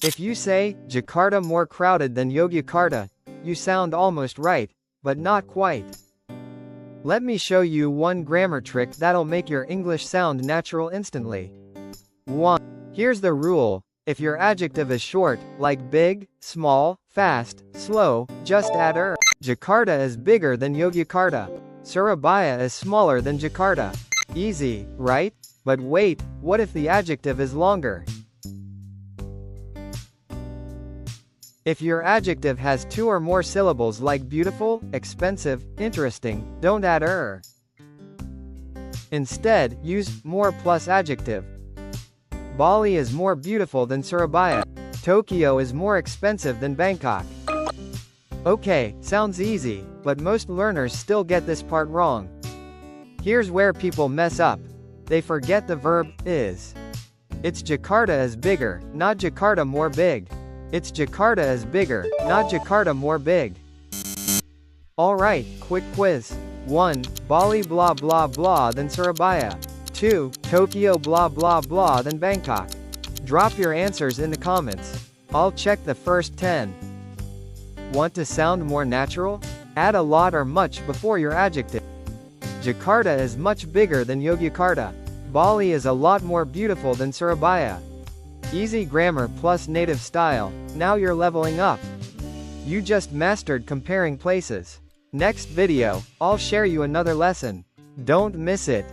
If you say, Jakarta more crowded than Yogyakarta, you sound almost right, but not quite. Let me show you one grammar trick that'll make your English sound natural instantly. 1. Here's the rule: if your adjective is short, like big, small, fast, slow, just add er. Jakarta is bigger than Yogyakarta. Surabaya is smaller than Jakarta. Easy, right? But wait, what if the adjective is longer? If your adjective has 2 or more syllables like beautiful, expensive, interesting, don't add er. Instead, use more plus adjective. Bali is more beautiful than Surabaya. Tokyo is more expensive than Bangkok. Okay, sounds easy, but most learners still get this part wrong. Here's where people mess up. They forget the verb is. It's Jakarta is bigger, not Jakarta more big. It's Jakarta is bigger, not Jakarta more big. Alright, quick quiz. 1. Bali blah blah blah than Surabaya. 2. Tokyo blah blah blah than Bangkok. Drop your answers in the comments. I'll check the first 10. Want to sound more natural? Add a lot or much before your adjective. Jakarta is much bigger than Yogyakarta. Bali is a lot more beautiful than Surabaya. Easy grammar plus native style. Now you're leveling up. You just mastered comparing places. Next video, I'll share you another lesson. Don't miss it.